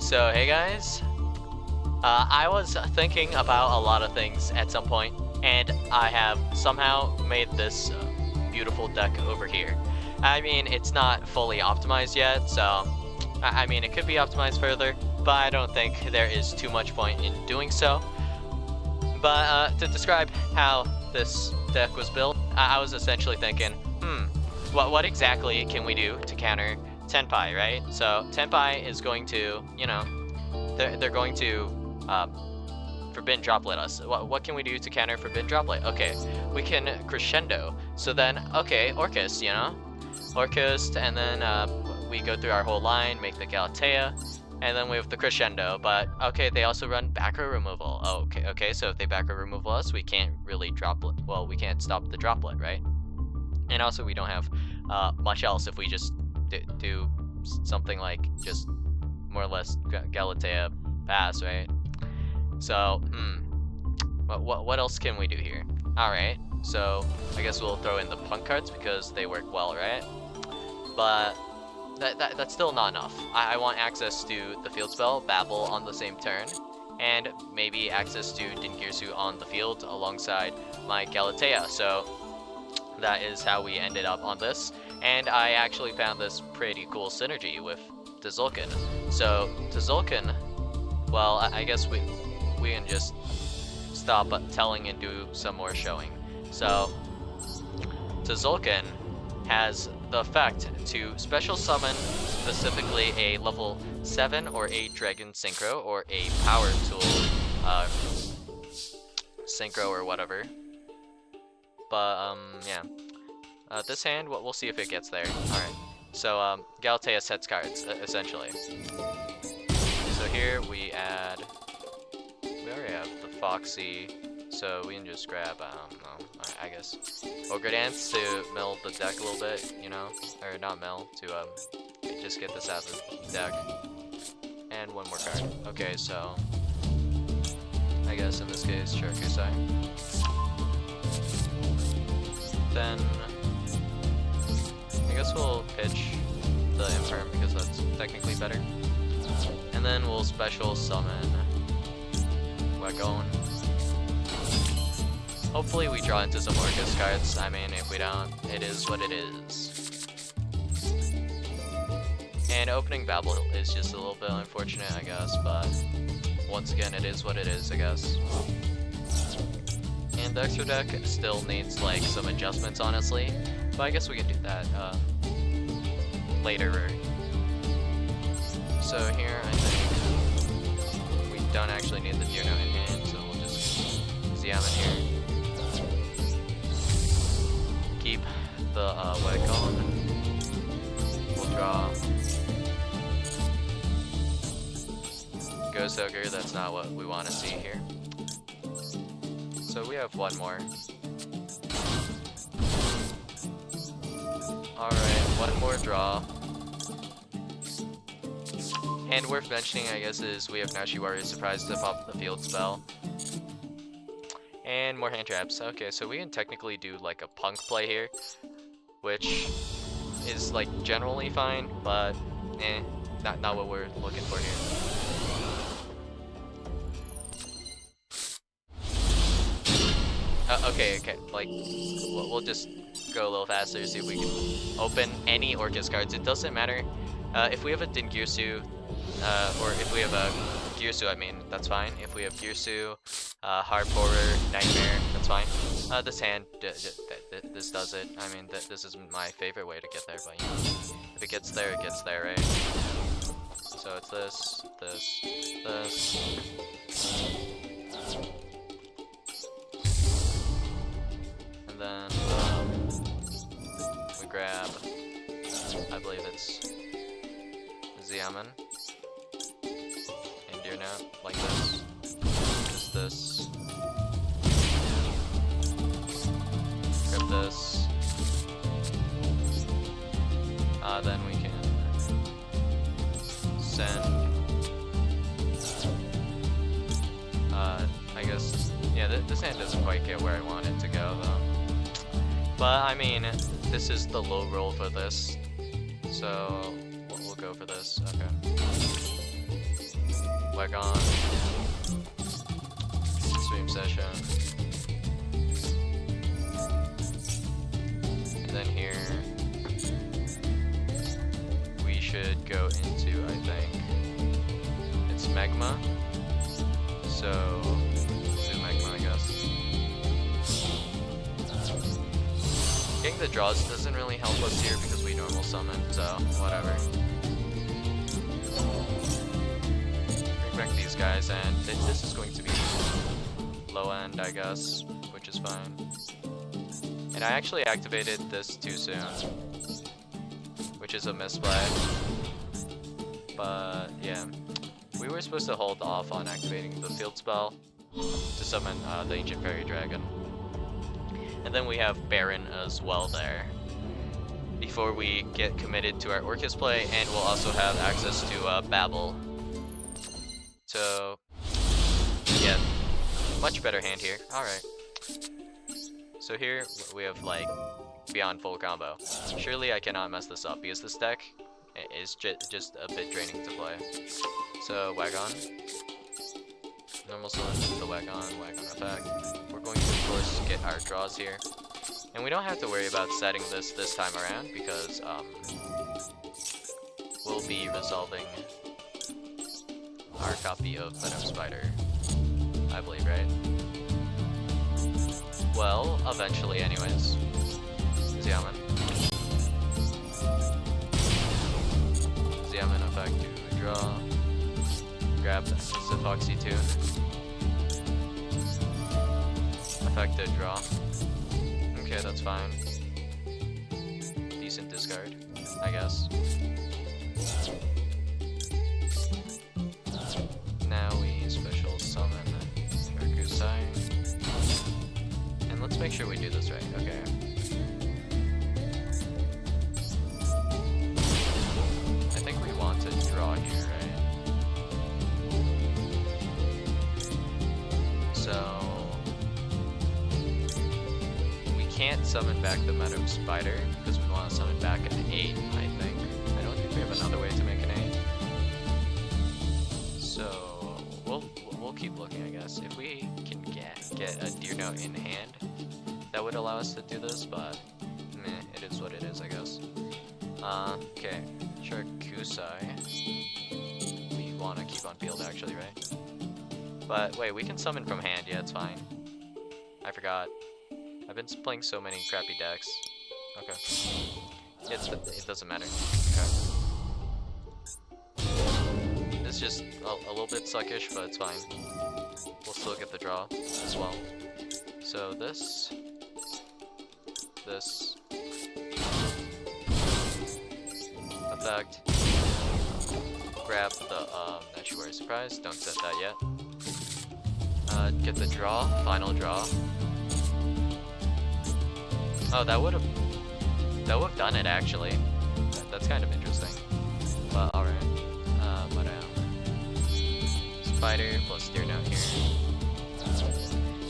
So hey guys, I was thinking about a lot of things at some point, and I have somehow made this beautiful deck over here. I mean, it's not fully optimized yet, so I mean, it could be optimized further, but I don't think there is too much point in doing so. But to describe how this deck was built, I was essentially thinking, what exactly can we do to counter Tenpai, right? So Tenpai is going to, you know, they're going to Forbidden Droplet us. What can we do to counter Forbidden Droplet? Okay, we can Crescendo. So then, okay, Orcust, you know? Orcust, and then we go through our whole line, make the Galatea, and then we have the Crescendo. But, okay, they also run back row removal. Oh, okay, so if they back row removal us, we can't really Droplet. Well, we can't stop the Droplet, right? And also, we don't have much else if we just do something like just more or less Galatea pass, right? So, what else can we do here? Alright, so I guess we'll throw in the P.U.N.K cards because they work well, right? But that's still not enough. I want access to the field spell, Babel, on the same turn, and maybe access to Dingirsu on the field alongside my Galatea. So that is how we ended up on this, and I actually found this pretty cool synergy with Tzolk'in. So Tzolk'in, well, I guess we can just stop telling and do some more showing. So Tzolk'in has the effect to special summon specifically a level 7 or 8 Dragon Synchro or a Power Tool Synchro or whatever. But yeah. This hand, we'll see if it gets there. Alright. So Galatea sets cards, essentially. So here we add, we already have the Foxy, so we can just grab, I guess, Ogre Dance to mill the deck a little bit, you know? Or not mill, to just get this out of the deck. And one more card. Okay, so I guess in this case, Charkusai. Then I guess we'll pitch the Infirm because that's technically better. And then we'll special summon Wagon. Hopefully we draw into some Orcust cards. I mean, if we don't, it is what it is. And opening Babel is just a little bit unfortunate, I guess, but once again, it is what it is, I guess. And the extra deck still needs like some adjustments, honestly, but I guess we can do that later. So here, I think we don't actually need the Deer Note in hand, so we'll just Ziam in here. Keep the Wagon. We'll draw Ghost Ogre. That's not what we want to see here. So we have one more. Alright, one more draw. And worth mentioning, I guess, is we have Nashi Warrior's Surprise to pop the field spell. And more hand traps. Okay, so we can technically do like a P.U.N.K play here, which is like generally fine, but not what we're looking for here. Okay, like, we'll just go a little faster, see if we can open any Orcust cards. It doesn't matter if we have a Dingirsu, or if we have a Girsu, I mean, that's fine. If we have Girsu, Hard Horror, Nightmare, that's fine. This hand, this does it. I mean, this is my favorite way to get there, but you know, if it gets there, it gets there, right? So it's this. And then we grab, I believe it's Xiamen, and Deer Note, like this. Just this. Grab this. Then we can send, I guess, yeah, this hand doesn't quite get where I want it to go, though. But, I mean, this is the low roll for this, so we'll go for this. Okay. Wagon. Stream session. And then here we should go into, I think, it's Magma. So do Magma, I guess. Getting the draws doesn't really help us here because we normal summon, so whatever. Bring back these guys, and this is going to be low end, I guess, which is fine. And I actually activated this too soon, which is a misplay. But yeah, we were supposed to hold off on activating the field spell to summon the Ancient Fairy Dragon. And then we have Baron as well there, before we get committed to our Orcust play, and we'll also have access to Babel. So yeah, much better hand here. Alright. So here we have like beyond full combo. Surely I cannot mess this up because this deck is just a bit draining to play. So Wagon. Normal summon the Wagon effect. We're going to of course get our draws here. And we don't have to worry about setting this time around because we'll be resolving our copy of Venom Spider, I believe, right? Well, eventually anyways. Xiamen. Xiamen effect to draw. Grab the Foxy Tune. Effect to draw. Okay, that's fine. Decent discard, I guess. Now we special summon Orcust. And let's make sure we do this right, okay. I think we want to draw here, right? So we can't summon back the Venom Spider because we want to summon back an 8, I think. I don't think we have another way to make an 8. So we'll keep looking, I guess. If we can get a Deer Note in hand, that would allow us to do this, but meh, it is what it is, I guess. Okay, Charkusai. We want to keep on field, actually, right? But wait, we can summon from hand. Yeah, it's fine. I forgot. I've been playing so many crappy decks. Okay. It doesn't matter. Okay. It's just a little bit suckish, but it's fine. We'll still get the draw as well. So this, effect, grab the Sanctuary Surprise, don't set that yet. Get the draw, final draw. Oh, that would have done it actually. That's kind of interesting. But alright. Spider plus Deer Note here.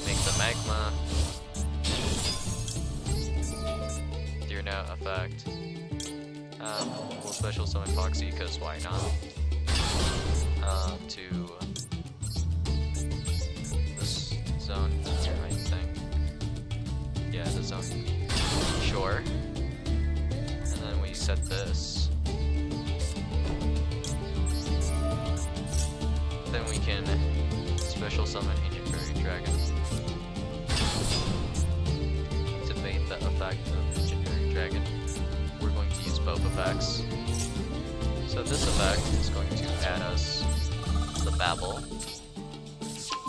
Make the Magma. Deer Note effect. We'll special summon Foxy, because why not? To this zone here, I think. Yeah, the zone. Sure. And then we set this. Then we can special summon Ancient Fairy Dragon to bait the effect of Ancient Fairy Dragon. We're going to use both effects. So this effect is going to add us the Babel,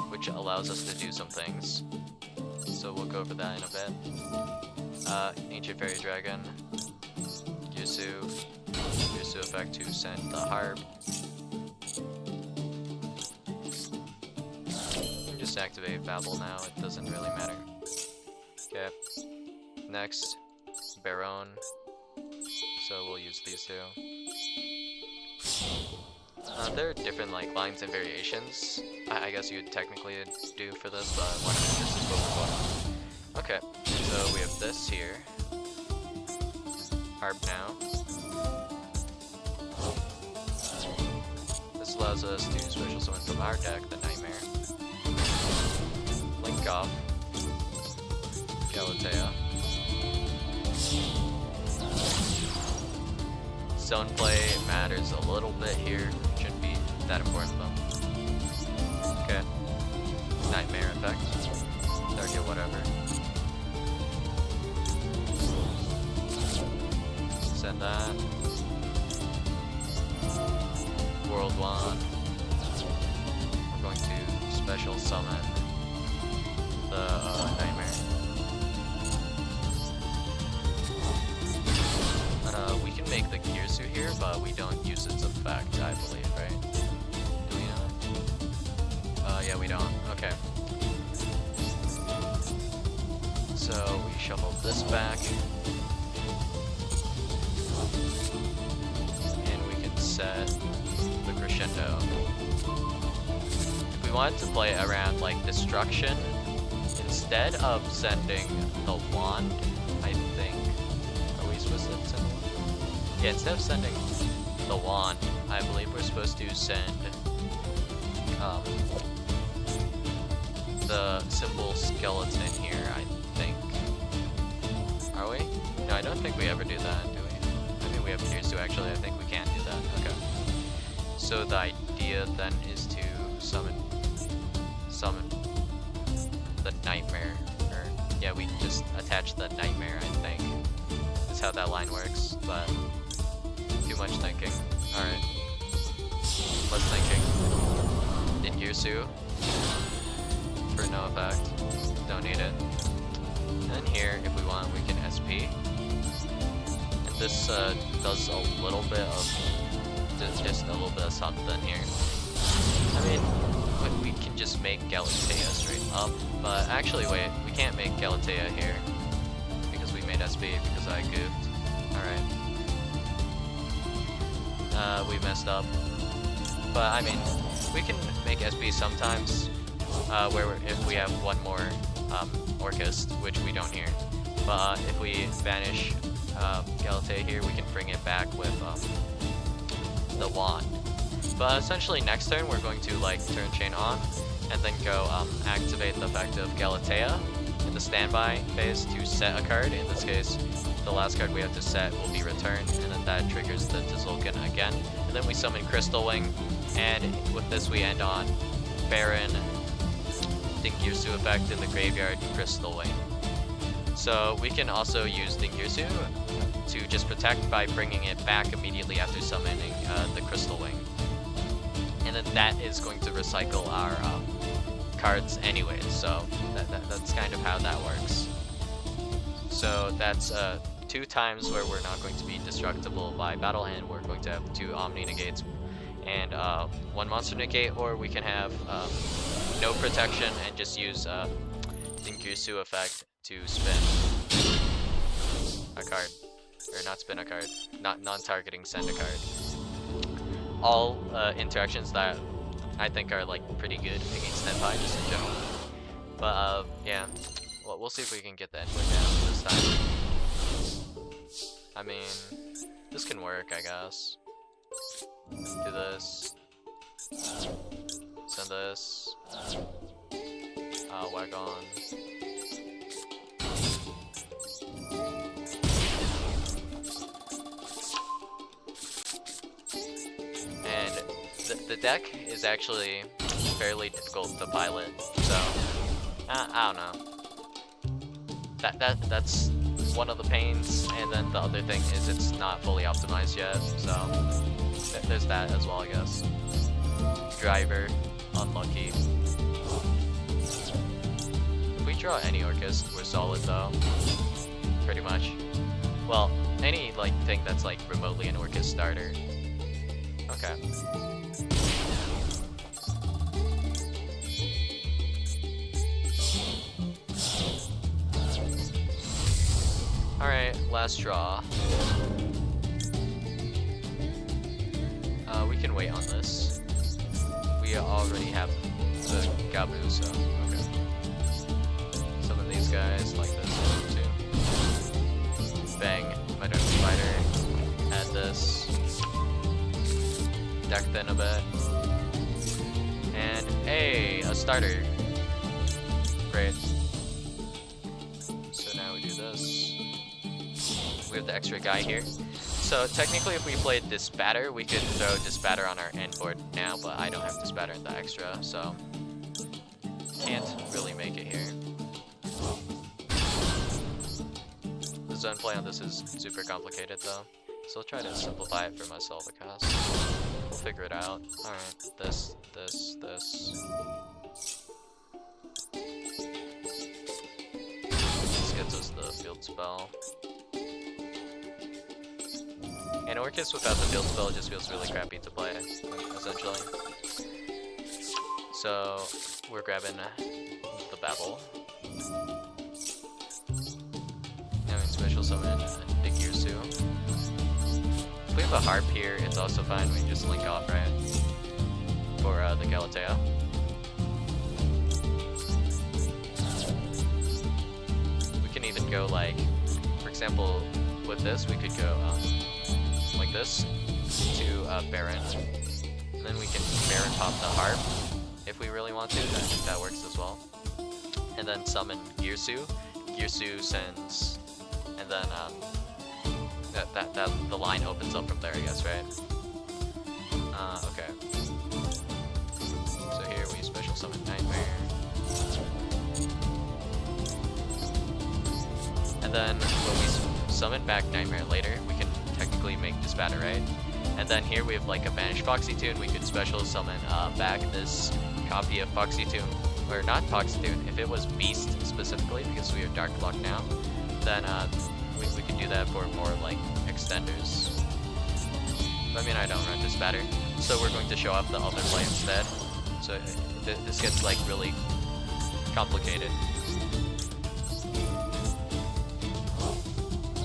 which allows us to do some things. So we'll go over that in a bit. Ancient Fairy Dragon, Yusu effect to send the Harp. Just activate Babel now, it doesn't really matter. Okay. Next, Baron. So we'll use these two. There are different like lines and variations. I guess you would technically do for this, but why not just as both? Okay, so we have this here. Harp now. this allows us to special summon from our deck the Nightmare. Link off. Galatea. Zone play matters a little bit here. Shouldn't be that important though. Okay. Nightmare effect. Target whatever. Send that. World Wand. We're going to special summon the Nightmare. We can make the Gearsu here, but we don't use its effect, I believe, right? Do we not? Yeah, we don't. Okay. So we shuffle this back. And we can set the Crescendo. If we wanted to play around like Destruction, instead of sending the Wand, I think. Are we supposed to send the Wand? Yeah, instead of sending the Wand, I believe we're supposed to send the simple skeleton here, I think. Are we? No, I don't think we ever do that, do we? I mean, we have Gears to actually, I think we can do that. Okay. So the idea then is to summon the Nightmare. Or, yeah, we just attach the Nightmare, I think. Is how that line works, but too much thinking. Alright. Less thinking. Ingirsu. For no effect. Don't need it. And here, if we want, we can SP. And this does a little bit of just a little bit of something here. I mean, we can just make Galatea straight up, but actually wait, we can't make Galatea here because we made SP because I goofed. Alright. We messed up. But I mean, we can make SP sometimes, if we have one more Orcust, which we don't here. But if we banish Galatea here, we can bring it back with the Wand. But essentially next turn we're going to like turn chain on and then go activate the effect of Galatea in the standby phase to set a card. In this case, the last card we have to set will be returned, and then that triggers the Tzolk'in again. And then we summon Crystal Wing, and with this we end on Baron, Dingirsu effect in the graveyard, Crystal Wing. So we can also use Dingirsu to just protect by bringing it back immediately after summoning the Crystal Wing. And then that is going to recycle our cards anyways, so that's kind of how that works. So that's 2 times where we're not going to be destructible by battle, and we're going to have 2 Omni negates and 1 monster negate, or we can have no protection and just use Dingirsu effect to spin a card. Or not spin a card, not non-targeting send a card. All interactions that I think are like pretty good against Senpai just in general. But yeah, well, we'll see if we can get the endboard down this time. I mean, this can work, I guess. Do this. Send this. Wagon. And the deck is actually fairly difficult to pilot, so I don't know. That's one of the pains, and then the other thing is it's not fully optimized yet, so there's that as well, I guess. Driver, unlucky. If we draw any Orcust, we're solid though. Pretty much. Well, any like thing that's like remotely an Orcust starter. Okay. Alright, last draw. We can wait on this. We already have the Gabu, so okay. Some of these guys like this too. Bang, my Dark Spider. Add this. Deck thin a bit. starter. Great. So now we do this. We have the extra guy here. So technically if we played Disbatter, we could throw Disbatter on our endboard now, but I don't have Disbatter in the extra, so can't really make it here. The zone play on this is super complicated though, so I'll try to simplify it for myself, I guess. We'll figure it out. Alright, this. This gets us the field spell. And Orcust without the field spell just feels really crappy to play, essentially. So we're grabbing the Babel. Now we special summon the Girsu. If we have a harp here, it's also fine. We just link off, right? For the Galatea. We can even go like, for example, with this we could go like this to Baron, and then we can Baron pop the harp if we really want to. That works as well. And then summon Girsu. Girsu sends, and then the line opens up from there, I guess, right? Okay. So here we special summon Nightmare. And then when we summon back Nightmare later, we can technically make Disbatter, right? And then here we have like a banished Foxy Tune. We could special summon back this copy of Foxy Tune, or not Foxy Tune. If it was Beast specifically, because we are Dark Block now, then we could do that for more like extenders. But I mean, I don't run Disbatter, so we're going to show off the other play instead. So this gets like really complicated.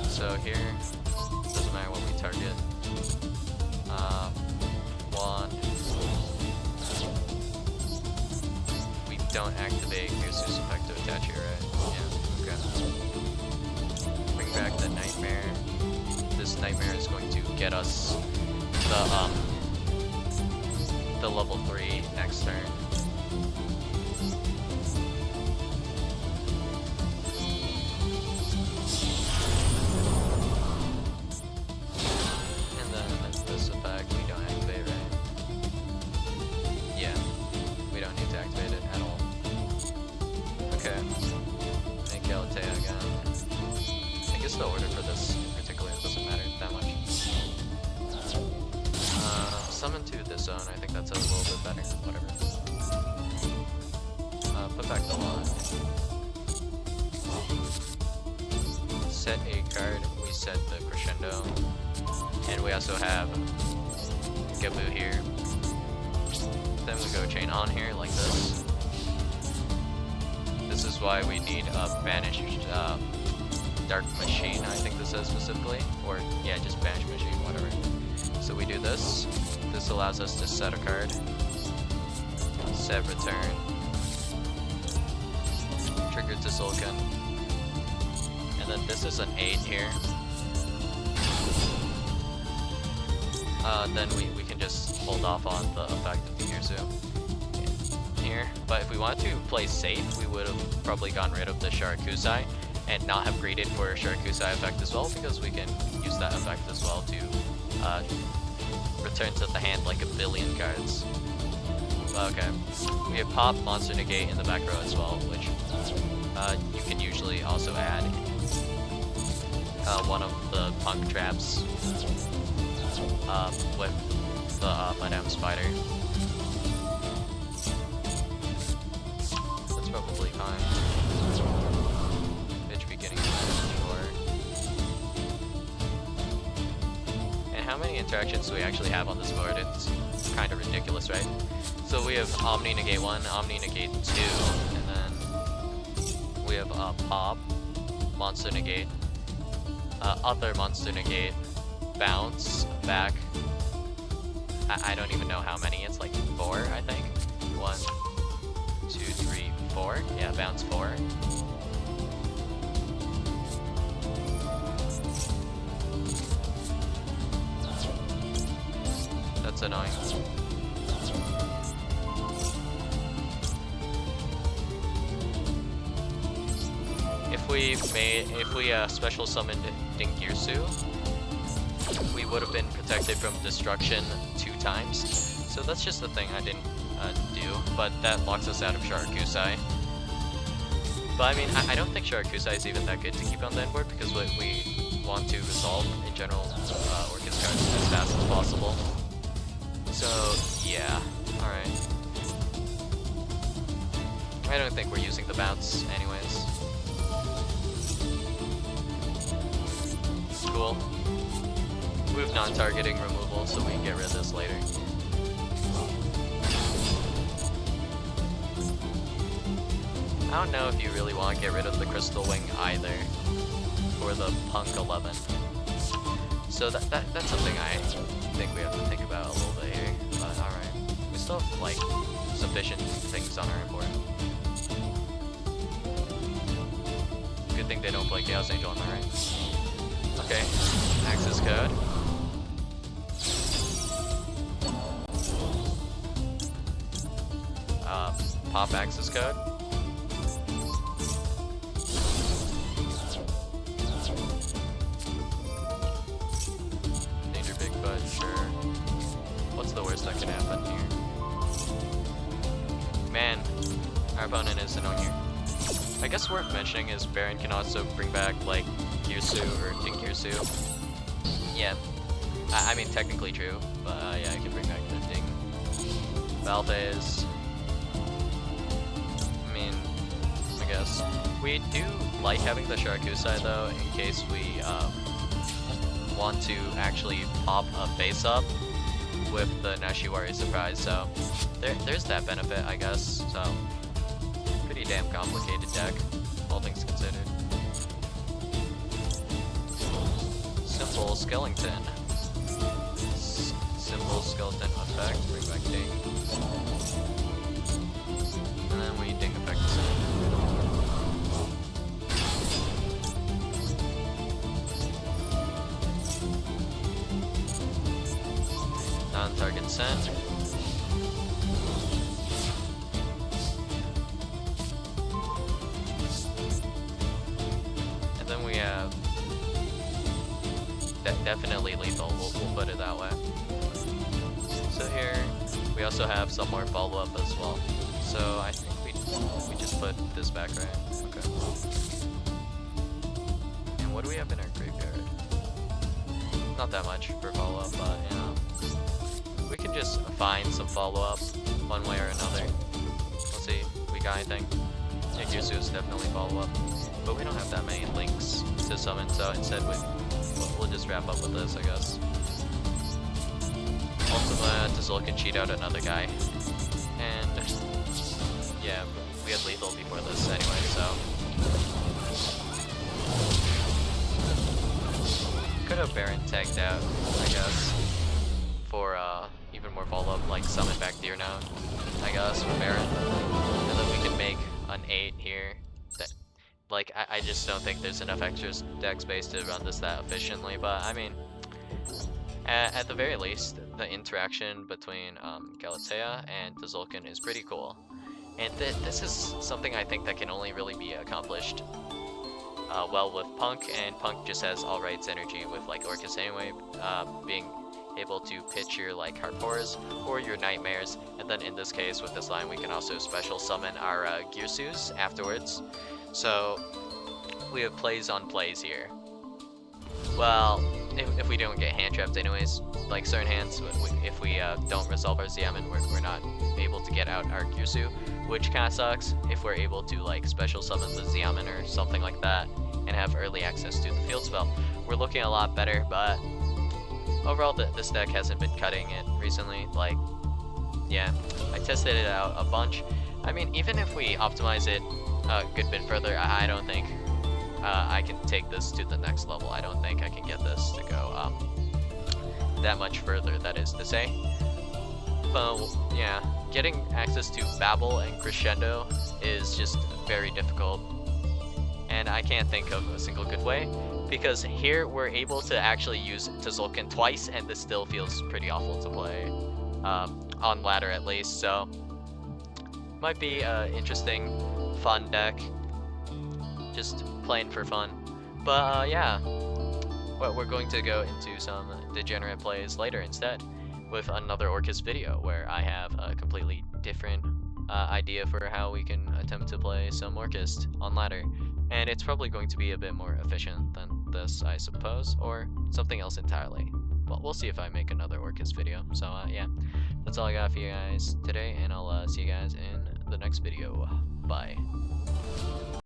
So here, doesn't matter what we target. One. We don't activate Girsu's effect to attach here, right? Yeah, okay. Bring back the Nightmare. This Nightmare is going to get us the level 3 next turn. The order for this particularly doesn't matter that much. Summon to this zone, I think that's a little bit better. Whatever. Put back the lot. Set a card, we set the Crescendo. And we also have Gabu here. Then we go chain on here like this. This is why we need a banished Dark Machine, I think this says specifically, or yeah, just Banish Machine, whatever. So we do this. This allows us to set a card, set return, trigger to Sulkin, and then this is an 8 here. Then we can just hold off on the effect of the Girsu here. But if we wanted to play safe, we would have probably gotten rid of the Sharakusai and not have greeted for a Sharakusai effect as well, because we can use that effect as well to return to the hand like a billion cards. Okay, we have Pop, Monster Negate in the back row as well, which you can usually also add one of the Punk traps with the Madame Spider. That's probably fine. How many interactions do we actually have on this board? It's kind of ridiculous, right? So we have Omni Negate 1, Omni Negate 2, and then we have Pop, Monster Negate, other Monster Negate, Bounce, Back. I don't even know how many, it's like 4, I think. 1, 2, 3, 4. Yeah, Bounce 4. That's annoying. if we special summoned Dingirsu, we would have been protected from destruction 2 times. So that's just the thing I didn't do, but that locks us out of Sharakusai. But I mean, I don't think Sharakusai is even that good to keep on the endboard because we want to resolve in general Orcust cards as fast as possible. So yeah, alright. I don't think we're using the bounce anyways. Cool. We have non-targeting removal so we can get rid of this later. I don't know if you really want to get rid of the Crystal Wing either for the P.U.N.K 11. So that's something I think we have to think about a little bit here. But alright. We still have like sufficient things on our board. Good thing they don't play Chaos Angel on the right. Okay. Access code. Pop access code. Danger big butt, sure. What's the worst that can happen here? Man, our opponent isn't on here. I guess worth mentioning is Baron can also bring back like Girsu or Dingirsu. Yeah, I mean technically true, but yeah, I can bring back the Ding. Valphase. I mean, I guess we do like having the Sharakusai though, in case we want to actually pop a face up with the Nashiwari surprise. So there's that benefit, I guess. So. Pretty damn complicated deck, all things considered. Simple skeleton. Simple skeleton effect, bring back Ding. And then we Ding effect Send. Non-target Send. We have definitely lethal, we'll put it that way. So here we also have some more follow-up as well. So I think we just put this back, right? Okay. And what do we have in our graveyard? Not that much for follow-up, but you know, we can just find some follow-up one way or another. Let's see, we got anything? Yugioh is definitely follow-up. But we don't have that many links to summon, so instead we'll just wrap up with this, I guess. Ultima Tazul can cheat out another guy. And yeah, we had lethal before this anyway, so. Could have Baron tagged out, I guess. For even more follow-up, like summon back Deer Note, I guess, for Baron. And then we can make an 8 here. Like, I just don't think there's enough extra deck space to run this that efficiently, but I mean, at the very least, the interaction between Galatea and Tzolk'in is pretty cool. And this is something I think that can only really be accomplished well with P.U.N.K, and P.U.N.K just has alright synergy with like Orcust anyway, being able to pitch your like Harpors or your Nightmares, and then in this case with this line we can also special summon our Girsus afterwards. So we have plays on plays here. Well, if we don't get hand trapped anyways, like certain hands, if we don't resolve our Xiamen, we're not able to get out our Girsu, which kind of sucks. If we're able to like special summon the Xiamen or something like that and have early access to the field spell, we're looking a lot better. But overall, this deck hasn't been cutting it recently. Like, yeah, I tested it out a bunch. I mean, even if we optimize it a good bit further, I don't think I can take this to the next level. I don't think I can get this to go that much further, that is to say. But yeah, getting access to Babel and Crescendo is just very difficult. And I can't think of a single good way, because here we're able to actually use Tzolk'in twice, and this still feels pretty awful to play, on ladder at least, so might be an interesting, fun deck. just playing for fun. But yeah, well, we're going to go into some degenerate plays later instead, with another Orcust video where I have a completely different idea for how we can attempt to play some Orcust on ladder. And it's probably going to be a bit more efficient than this, I suppose, or something else entirely. Well, we'll see if I make another Orcust video. So yeah, that's all I got for you guys today, and I'll see you guys in the next video. Bye.